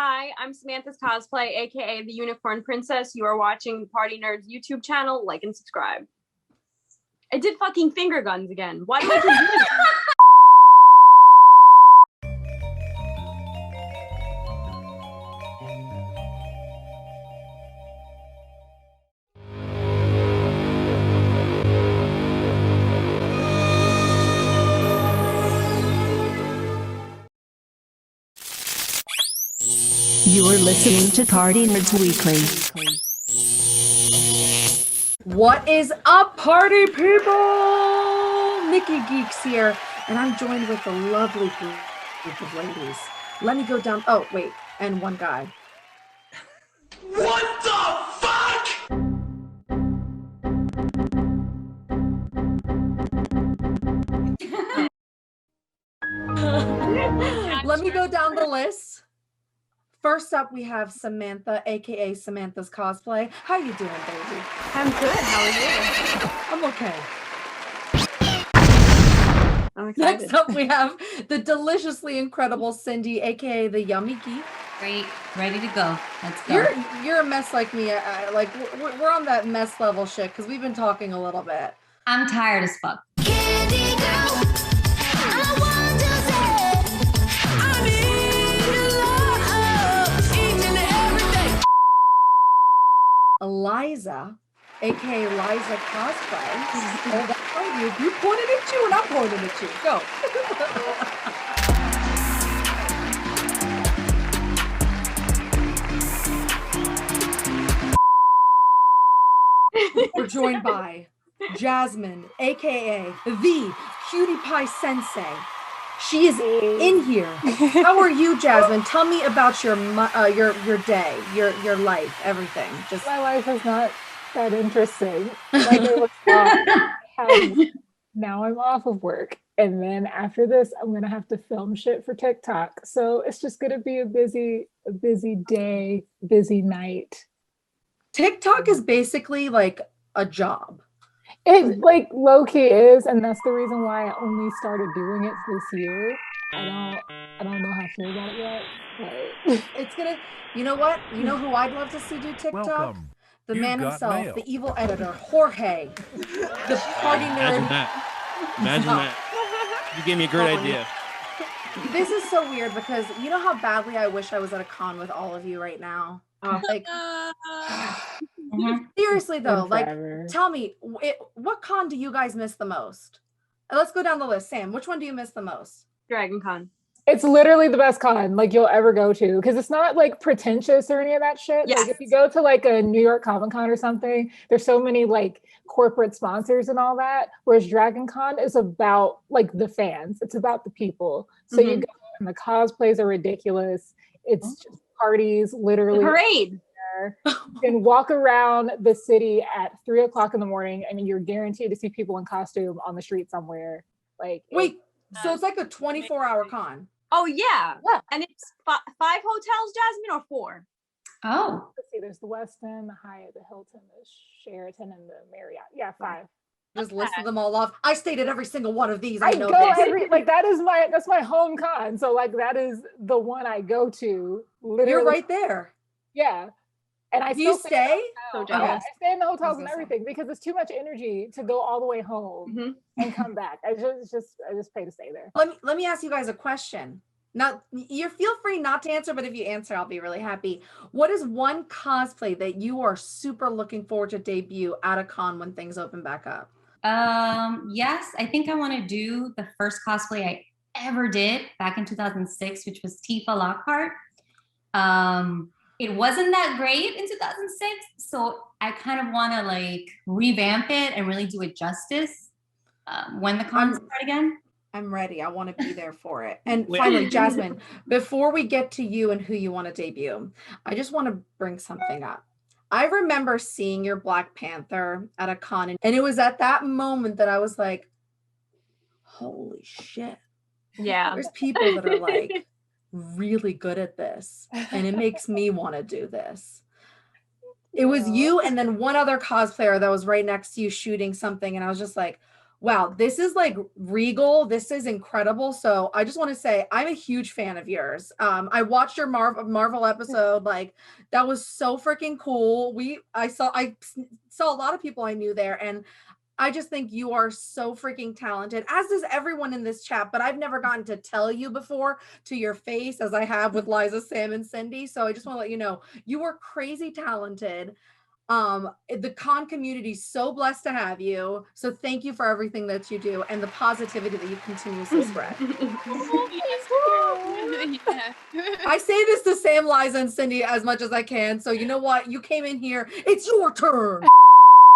Hi, I'm SAMANTHAS Cosplay, aka the Unicorn Princess. You are watching the PartyNerdz YouTube channel. Like and subscribe. I did fucking finger guns again. Why do I keep doing it? You're listening to PartyNerdz Weekly. What is up, party people? NikkiGeeks here, and I'm joined with a lovely group of ladies. Let me go down. Oh, wait, and one guy. What the fuck? Let me go down the list. First up, we have Samantha, aka SAMANTHAS Cosplay. How you doing, baby? I'm good. How are you? I'm okay. I'm excited. Next up, we have the deliciously incredible Cindy, aka the Yummy Geek. Great, ready to go. Let's go. You're a mess like me. Like we're on that mess level shit because we've been talking a little bit. I'm tired as fuck. Lyza, aka Lyza Cosplay. Oh, that's right. You pointed at you and I'm pointing at you. Go. We're joined by Jasmine, aka the CutiePieSensei. She is in here. How are you, Jasmine? Tell me about your day, your life, everything. Just my life is not that interesting. Like it looks now I'm off of work, and then after this, I'm gonna have to film shit for TikTok. So it's just gonna be a busy day, busy night. TikTok is basically like a job. It like low-key is, and that's the reason why I only started doing it this year. I don't know how I feel about it yet, but it's gonna, you know what? You know who I'd love to see do TikTok? Welcome. The You man got himself, mail. the evil editor, Jorge, the party nerd. Imagine that. You gave me a great idea. This is so weird because you know how badly I wish I was at a con with all of you right now. Like, seriously though, like, tell me, what con do you guys miss the most? Let's go down the list. Sam, which one do you miss the most? Dragon Con. it's literally the best con like you'll ever go to because it's not like pretentious or any of that shit. Yes. Like if you go to like a New York Comic Con or something, there's so many like corporate sponsors and all that. Whereas Dragon Con is about like the fans. It's about the people. So you go and the cosplays are ridiculous. It's just parties, literally. The parade. You can walk around the city at 3 o'clock in the morning. I mean, you're guaranteed to see people in costume on the street somewhere. Like, wait, so it's like a 24-hour con. Oh yeah. Yeah. And it's 5 hotels, Jasmine, or 4? Oh, let's see, there's the Westin, the Hyatt, the Hilton, the Sheraton, and the Marriott. Yeah, 5. Just listed them all off. I stayed at every single one of these. I know go this. like that's my home con. So like that is the one I go to. Literally. You're right there. Yeah. And I Do you still stay? So yeah, jealous. I stay in the hotels and everything because it's too much energy to go all the way home and come back. I just pay to stay there. Let me ask you guys a question. Now, you feel free not to answer, but if you answer, I'll be really happy. What is one cosplay that you are super looking forward to debut at a con when things open back up? yes, I think I want to do the first cosplay I ever did back in 2006, which was Tifa Lockhart. It wasn't that great in 2006, so I kind of want to like revamp it and really do it justice when the cons start again. I'm ready. I want to be there for it. And finally, Jasmine, before we get to you and who you want to debut, I just want to bring something up. I remember seeing your Black Panther at a con, and it was at that moment that I was like, holy shit. Yeah. There's people that are like really good at this, and it makes me want to do this. It was you and then one other cosplayer that was right next to you shooting something, and I was just like, Wow, this is like regal. This is incredible. So I just want to say I'm a huge fan of yours. I watched your Marvel episode. Like that was so freaking cool. I saw a lot of people I knew there, and I just think you are so freaking talented, as does everyone in this chat. But I've never gotten to tell you before to your face, as I have with Lyza, Sam, and Cindy. So I just want to let you know you are crazy talented. The con community is so blessed to have you. So thank you for everything that you do and the positivity that you continuously spread. I say this to Sam, Liza, and Cindy as much as I can. So you know what? You came in here. It's your turn.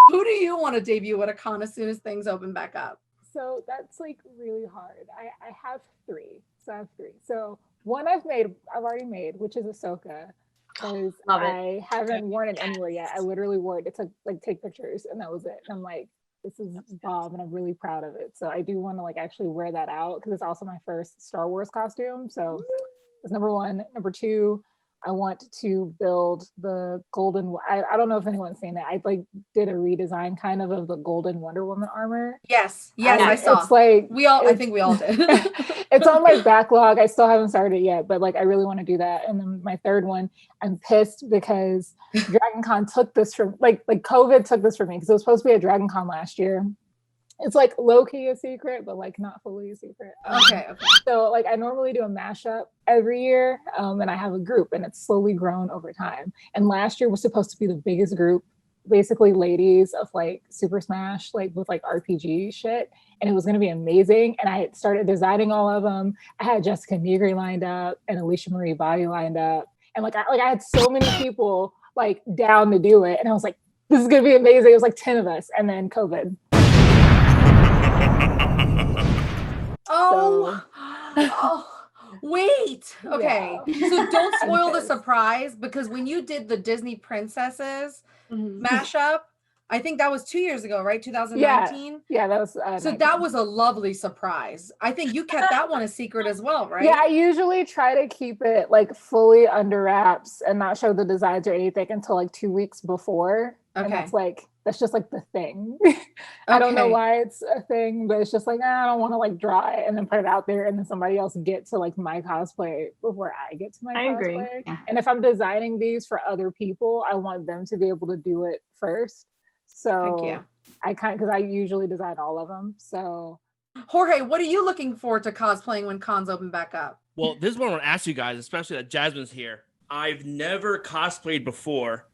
Who do you want to debut at a con as soon as things open back up? So that's like really hard. I have three. So I have three. So one I've already made, which is Ahsoka. Because I haven't worn it anywhere yet. I literally wore it to like take pictures, and that was it. And I'm like, this is Bob, and I'm really proud of it. So I do want to like actually wear that out because it's also my first Star Wars costume. So that's number one. Number two, I want to build the golden. I don't know if anyone's seen it. I like did a redesign kind of the golden Wonder Woman armor. Yes, I saw. It's like I think we all did. It's on my backlog. I still haven't started it yet, but like I really want to do that. And then my third one, I'm pissed because Dragon Con took this from like COVID took this from me because it was supposed to be at Dragon Con last year. It's like low-key a secret, but like not fully a secret. Okay. So like I normally do a mashup every year, and I have a group, and it's slowly grown over time. And last year was supposed to be the biggest group, basically ladies of like Super Smash, like with like RPG shit, and it was gonna be amazing. And I had started designing all of them. I had Jessica Negri lined up and Alicia Marie Body lined up, and I had so many people like down to do it, and I was like, this is gonna be amazing. It was like 10 of us, and then COVID. Wait. Okay. Yeah. So don't spoil the surprise, because when you did the Disney Princesses mashup, I think that was 2 years ago, right? 2019. Yeah, that was. So that was a lovely surprise. I think you kept that one a secret as well, right? Yeah, I usually try to keep it like fully under wraps and not show the designs or anything until like 2 weeks before. Okay. And that's just like the thing. I don't know why it's a thing, but it's just like, I don't want to like draw it and then put it out there and then somebody else get to like my cosplay before I get to my cosplay. Agree. And if I'm designing these for other people, I want them to be able to do it first. So because I usually design all of them. So Jorge, what are you looking forward to cosplaying when cons open back up? Well, this is what I want to ask you guys, especially that Jasmine's here. I've never cosplayed before,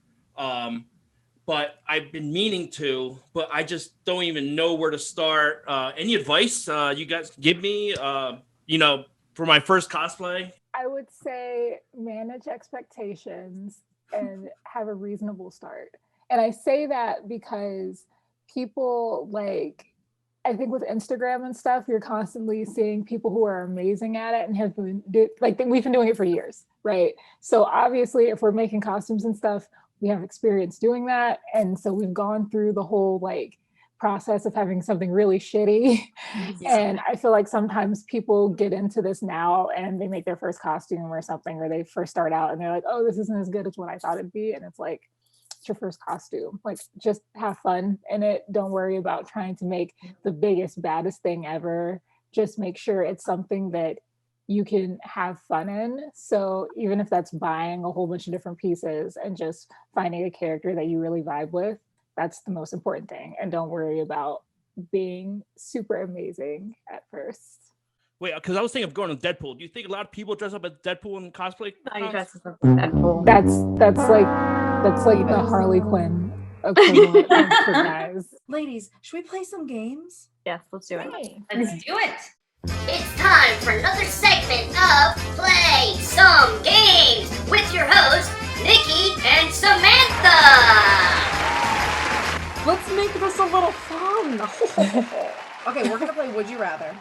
but I've been meaning to, but I just don't even know where to start. Any advice you guys give me, for my first cosplay? I would say manage expectations and have a reasonable start. And I say that because people I think with Instagram and stuff, you're constantly seeing people who are amazing at it and have been we've been doing it for years, right? So obviously, if we're making costumes and stuff, we have experience doing that, and so we've gone through the whole process of having something really shitty. And I feel like sometimes people get into this now and they make their first costume or something, or they first start out and they're like, oh, this isn't as good as what I thought it'd be, and it's like, it's your first costume. Just have fun in it. Don't worry about trying to make the biggest, baddest thing ever. Just make sure it's something that you can have fun in. So even if that's buying a whole bunch of different pieces and just finding a character that you really vibe with, that's the most important thing. And don't worry about being super amazing at first. Wait, because I was thinking of going to Deadpool. Do you think a lot of people dress up as Deadpool in cosplay? No, you dress up as Deadpool. That's like the Harley Quinn equivalent for guys. Ladies, should we play some games? Yes, let's do it. Let's do it. It's time for another segment of Play Some Games with your hosts, Nikki and Samantha. Let's make this a little fun. Okay, we're going to play Would You Rather.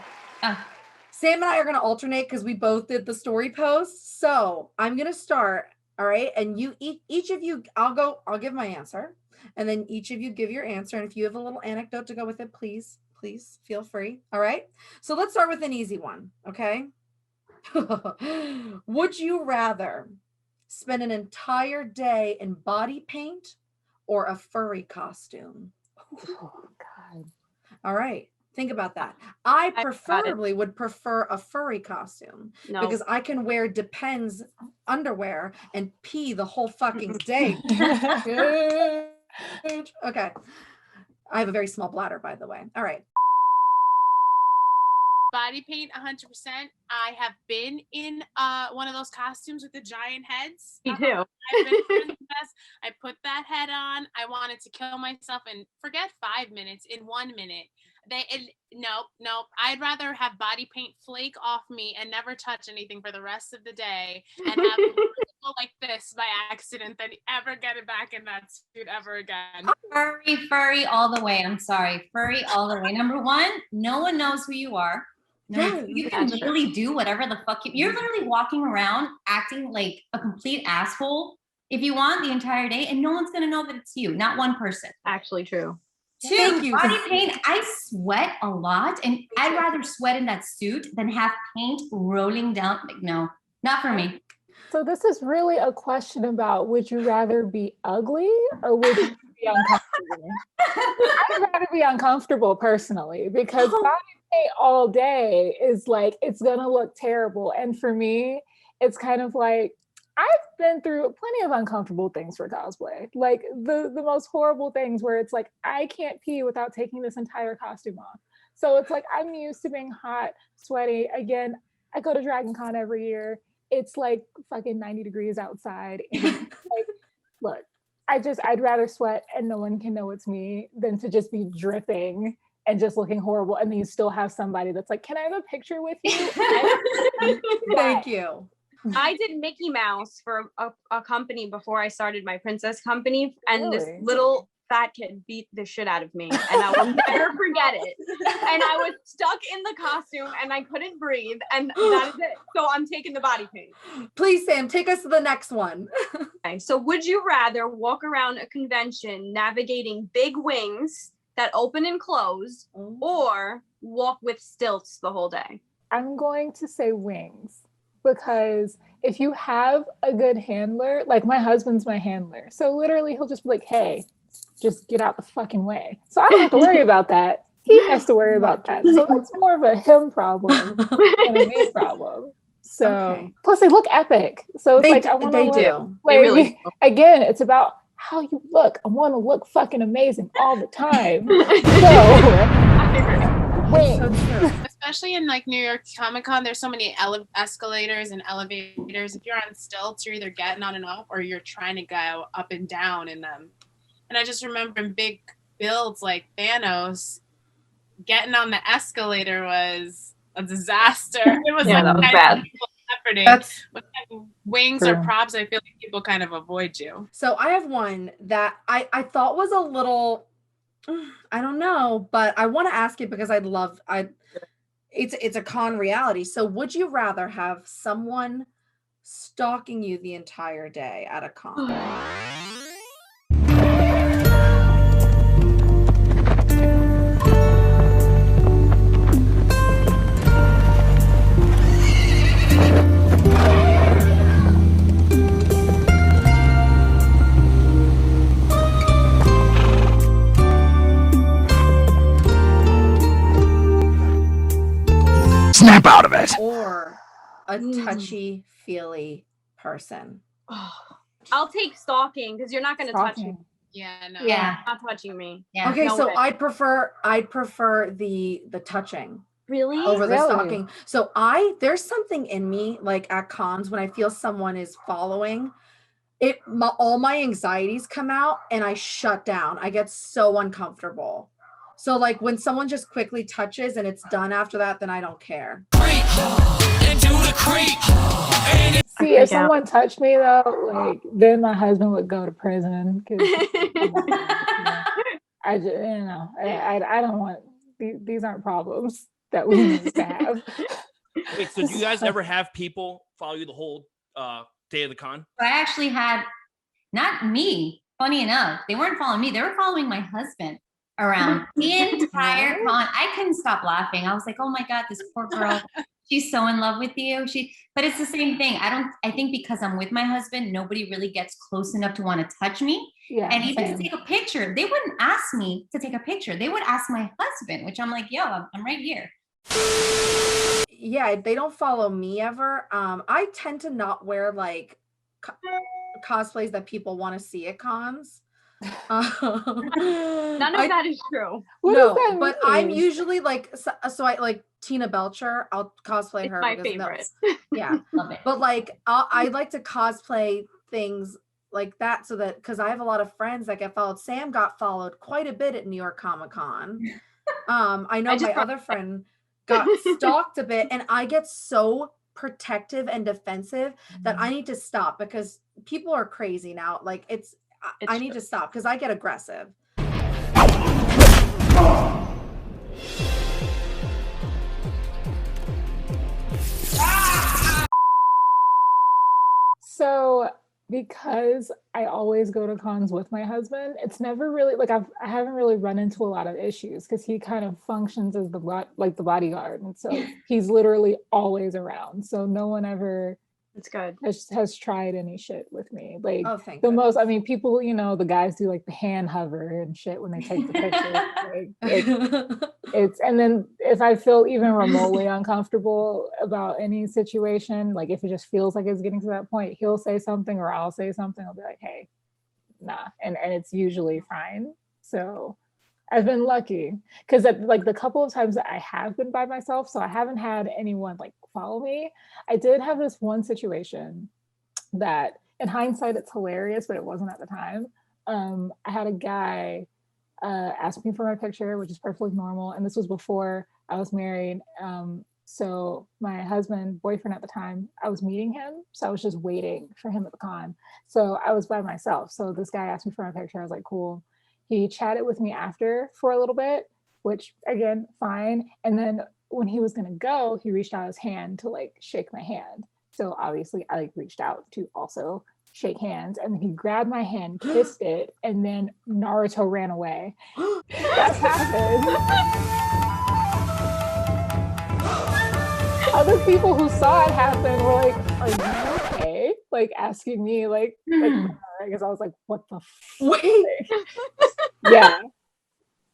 Sam and I are going to alternate because we both did the story post. So I'm going to start. All right. And you each of you, I'll give my answer. And then each of you give your answer. And if you have a little anecdote to go with it, please feel free. All right. So let's start with an easy one. Okay. Would you rather spend an entire day in body paint or a furry costume? Oh, God. All right. Think about that. I got it. preferably would prefer a furry costume No. because I can wear Depends underwear and pee the whole fucking day. Okay. I have a very small bladder, by the way. All right. Body paint 100%. I have been in one of those costumes with the giant heads. Me too. I've been princess. I put that head on. I wanted to kill myself and forget 5 minutes in 1 minute. Nope. I'd rather have body paint flake off me and never touch anything for the rest of the day and have it go like this by accident than ever get it back in that suit ever again. Furry all the way. I'm sorry. Furry all the way. Number one, no one knows who you are. No, you can literally do whatever the fuck you're literally walking around acting like a complete asshole if you want the entire day, and no one's gonna know that it's you, not one person. Actually true. Two, Thank you. body paint. I sweat a lot, and I'd rather sweat in that suit than have paint rolling down. Like, no, not for me. So this is really a question about, would you rather be ugly or would you be uncomfortable? I'd rather be uncomfortable personally, because body paint all day is like, it's gonna look terrible. And for me, it's kind of like, I've been through plenty of uncomfortable things for cosplay. Like the most horrible things where it's like, I can't pee without taking this entire costume off. So it's like, I'm used to being hot, sweaty. Again, I go to Dragon Con every year. It's like fucking 90 degrees outside. And like, look, I'd rather sweat and no one can know it's me than to just be dripping and just looking horrible. And then you still have somebody that's like, can I have a picture with you? Thank you. I did Mickey Mouse for a company before I started my princess company, and this Really? little fat kid beat the shit out of me, and I will never forget it. And I was stuck in the costume and I couldn't breathe, and that is it. So I'm taking the body paint. Please, Sam, take us to the next one. Okay, so would you rather walk around a convention navigating big wings that open and close, or walk with stilts the whole day? I'm going to say wings, because if you have a good handler, like my husband's my handler. So literally he'll just be like, hey, just get out the fucking way. So I don't have to worry about that. He has to worry about that. So that's more of a him problem than a me problem. So Okay. plus they look epic. So it's They, like, I want to they look, do. like, really do. again, it's about how you look. I want to look fucking amazing all the time. So wings. So true. Especially in like New York Comic Con, there's so many escalators and elevators. If you're on stilts, you're either getting on and off or you're trying to go up and down in them. And I just remember in big builds like Thanos, getting on the escalator was a disaster. It was Yeah, like that was kind bad. of efforting. That's With wings True. or props, I feel like people kind of avoid you. so I have one that I thought was a little, I don't know, but I want to ask it because it's a con reality. So would you rather have someone stalking you the entire day at a con? Snap out of it. Or a touchy-feely person? I'll take stalking, because you're not going to touch me. Stalking. Yeah, no. Yeah. Not touching me. Yeah. Okay, No so way. I'd prefer the touching Really? over the Really? stalking. So there's something in me, like at cons, when I feel someone is following it, all my anxieties come out and I shut down. I get so uncomfortable. So like when someone just quickly touches and it's done after that, then I don't care. See, if someone touched me though, like then my husband would go to prison. 'Cause I just, I don't want these aren't problems that we need to have. Wait, so do you guys ever have people follow you the whole day of the con? I actually had, not me, funny enough, they weren't following me, they were following my husband around the entire con. I couldn't stop laughing. I was like, oh my God, this poor girl. she's so in love with you. But it's the same thing. I think because I'm with my husband, nobody really gets close enough to want to touch me. Yeah, and even same. to take a picture, they wouldn't ask me to take a picture. They would ask my husband, which I'm like, yo, I'm right here. Yeah, they don't follow me ever. I tend to not wear like cosplays that people want to see at cons. None of that is true. What does that but mean? I'm usually like, so I like Tina Belcher. I'll cosplay It's her. my because favorite. Yeah, Love it. but like I like to cosplay things like that so that because I have a lot of friends that get followed. Sam got followed quite a bit at New York Comic Con. I know my other friend got stalked a bit, and I get so protective and defensive that I need to stop because people are crazy now. Like I need to stop because I get aggressive. So because I always go to cons with my husband, it's never really like I haven't really run into a lot of issues because he kind of functions as the bodyguard, and so he's literally always around. So no one ever It's good. has tried any shit with me. Like Thank the goodness. most, I mean, people, the guys do like the hand hover and shit when they take the picture. It's and then if I feel even remotely uncomfortable about any situation, like if it just feels like it's getting to that point, he'll say something or I'll say something. I'll be like, hey, nah, and it's usually fine. So I've been lucky because like the couple of times that I have been by myself, so I haven't had anyone like follow me. I did have this one situation that in hindsight it's hilarious, but it wasn't at the time. I had a guy ask me for my picture, which is perfectly normal, and this was before I was married. So my husband, boyfriend at the time, I was meeting him, so I was just waiting for him at the con. So I was by myself. So this guy asked me for my picture. I was like, cool. He chatted with me after for a little bit, which again, fine. And then when he was gonna go, he reached out his hand to like shake my hand. So obviously I like reached out to also shake hands, and he grabbed my hand, kissed it, and then Naruto ran away. That happened. Other people who saw it happen were like, are you okay? Like asking me like because I was like, what the Wait.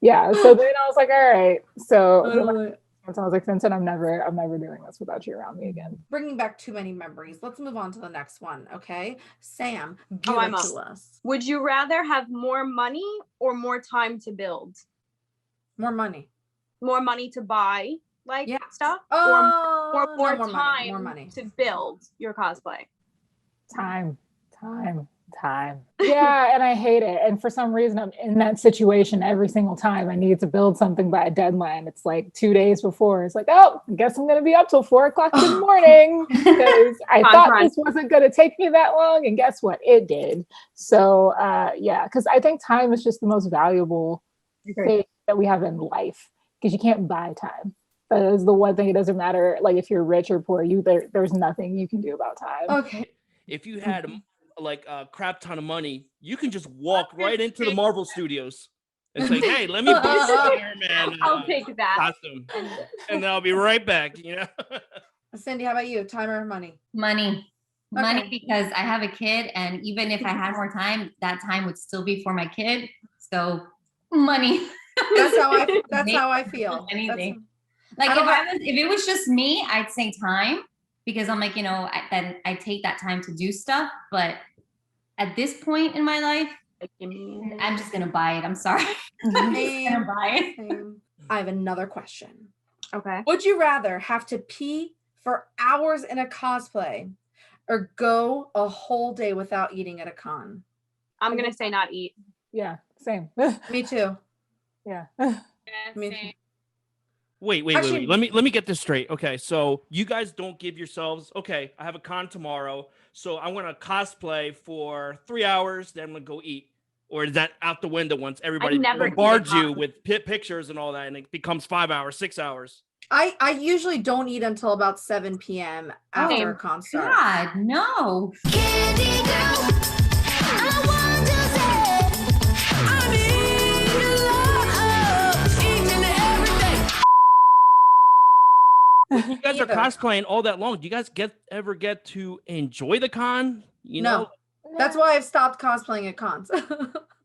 Yeah. So then I was like, all right. So Totally. I was like, Vincent, I'm never doing this without you around me again. Bringing back too many memories. Let's move on to the next one. Okay, Sam, give I'm it up. to us. Would you rather have more money or more time to build? More money. More money to buy stuff, No, or more time more money to build your cosplay? Time. Yeah, and I hate it. And for some reason, I'm in that situation every single time. I need to build something by a deadline. It's like 2 days before. It's like, oh, I guess I'm going to be up till 4 o'clock in the morning because I thought this wasn't going to take me that long. And guess what? It did. So yeah, because I think time is just the most valuable thing that we have in life because you can't buy time. That is the one thing. It doesn't matter like if you're rich or poor, there's nothing you can do about time. Okay. If you had like a crap ton of money, you can just walk right into the Marvel Studios and say, "Hey, let me buy Spider-Man." I'll take that costume, and then I'll be right back. Cindy, how about you? Time or money? Money, because I have a kid, and even if I had more time, that time would still be for my kid. So, money. That's how I feel. Anything. Like if it was just me, I'd say time. Because I'm like, I take that time to do stuff. But at this point in my life, I'm just going to buy it. I'm sorry. I'm just going to buy it. I have another question. Okay. Would you rather have to pee for hours in a cosplay or go a whole day without eating at a con? I'm going to say not eat. Yeah, same. Me too. Yeah. Me too. Wait. Let me get this straight. Okay, so you guys don't give yourselves, okay, I have a con tomorrow, so I'm going to cosplay for 3 hours, then I'm going to go eat. Or is that out the window once everybody bombards you with pictures and all that, and it becomes 5 hours, 6 hours? I usually don't eat until about 7 p.m. after a con starts. God, no. Candy girl, I want to say, I need your love each and every day. You guys are cosplaying all that long, do you guys ever get to enjoy the con? You No. know, That's why I've stopped cosplaying at cons.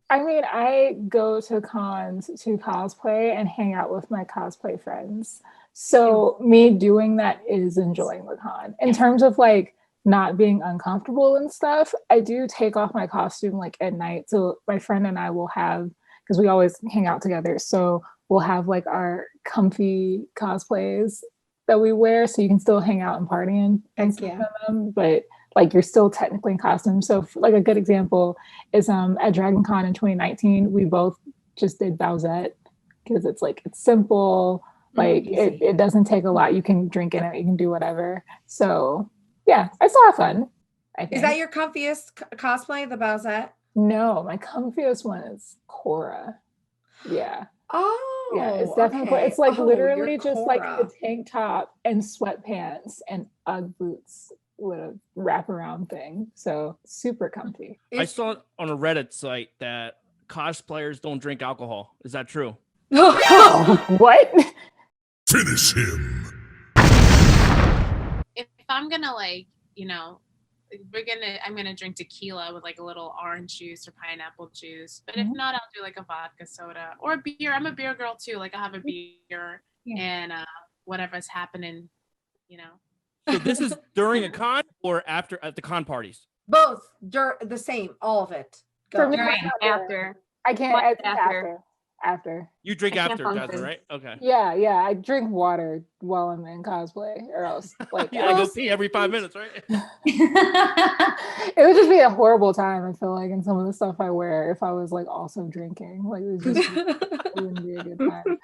I mean, I go to cons to cosplay and hang out with my cosplay friends. So me doing that is enjoying the con. In terms of like not being uncomfortable and stuff, I do take off my costume like at night. So my friend and I will have, because we always hang out together. So we'll have like our comfy cosplays that we wear so you can still hang out and party and stuff in them, but like you're still technically in costume. So like a good example is at Dragon Con in 2019, we both just did Bowsette because it's simple, like it doesn't take a lot. You can drink in it, you can do whatever. So yeah, I still have fun. I think. Is that your comfiest cosplay, the Bowsette? No, my comfiest one is Korra. Yeah. Oh, yeah, it's definitely okay. it's like Oh, literally you're just like Korra. a tank top and sweatpants and Ugg boots with a wraparound thing. So super comfy. I saw on a Reddit site that cosplayers don't drink alcohol. Is that true? What? Finish him. If I'm gonna like, I'm gonna drink tequila with like a little orange juice or pineapple juice. But if not, I'll do like a vodka soda or a beer. I'm a beer girl too. Like I'll have a beer and whatever's happening, So this is during a con or after at the con parties? Both, the same, all of it. For me, After. I can't What after. You drink I can't after, function. Jasmine, right? Okay. Yeah, I drink water while I'm in cosplay, or else like You gotta go pee every 5 minutes, right? it would just be a horrible time. I feel like in some of the stuff I wear if I was like also drinking, like it wouldn't be a good time.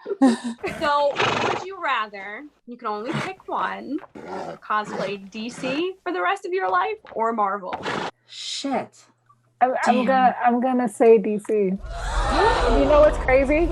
So, would you rather, you can only pick one, cosplay DC for the rest of your life or Marvel? Shit. I'm gonna say DC. You know what's crazy?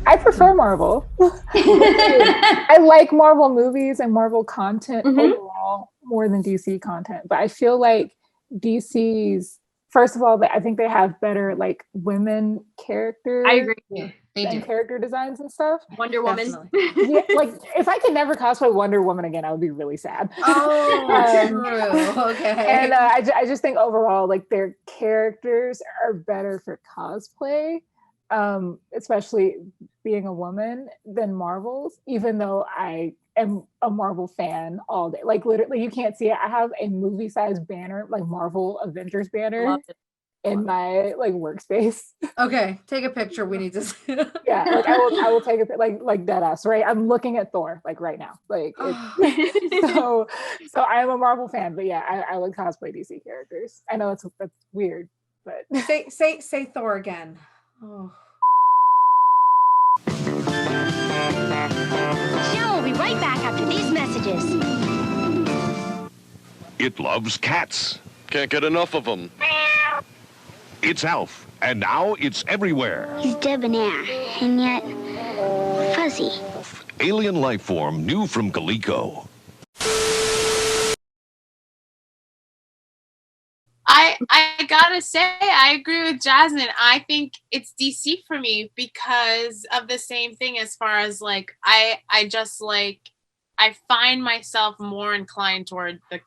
I prefer Marvel. I like Marvel movies and Marvel content overall more than DC content. But I feel like DC's, first of all, I think they have better like women characters. I agree. Yeah, they and do. character designs and stuff. Wonder Woman. Yeah, like if I could never cosplay Wonder Woman again, I would be really sad. Oh, true. Okay. And I just think overall, like their characters are better for cosplay, especially being a woman, than Marvel's. Even though I am a Marvel fan all day, like literally, you can't see it. I have a movie-sized banner, like Marvel Avengers banner, Love it. in my like workspace. Okay, take a picture. We need to see. Yeah, like I will take it like dead ass, right? I'm looking at Thor like right now. Like so I am a Marvel fan, but yeah, I like cosplay DC characters. I know that's weird, but say Thor again. Oh. Show will be right back after these messages. It loves cats. Can't get enough of them. It's Alf, and now it's everywhere. He's debonair and yet fuzzy. Alien life form new from Coleco. I gotta say, I agree with Jasmine. I think it's DC for me because of the same thing as far as like I find myself more inclined toward the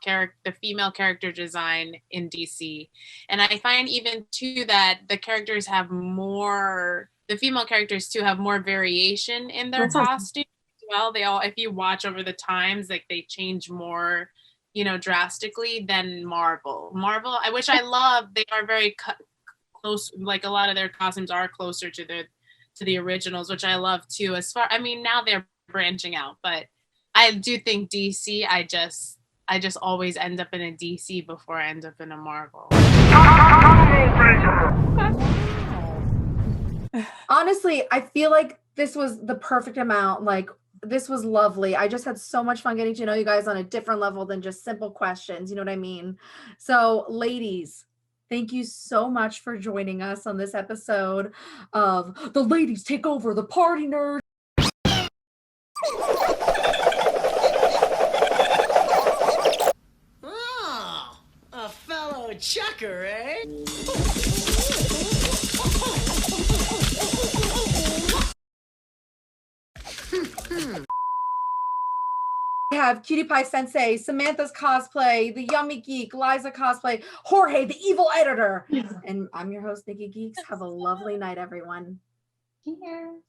female character design in DC. And I find even too that the female characters too have more variation in their costumes as well. They all, if you watch over the times, like they change more, drastically than Marvel. Which I love, they are very close, like a lot of their costumes are closer to the originals, which I love too. Now they're branching out, but I do think DC, I just always end up in a DC before I end up in a Marvel. Honestly, I feel like this was the perfect amount. Like, this was lovely. I just had so much fun getting to know you guys on a different level than just simple questions. You know what I mean? So, ladies, thank you so much for joining us on this episode of The Ladies Take Over the Party Nerd. Oh, a fellow chucker, eh? have CutiePieSensei, Samantha's Cosplay, the Yummy Geek, Lyza Cosplay, Jorge, the evil editor. And I'm your host, NikkiGeeks. Have a lovely night, everyone. Cheers.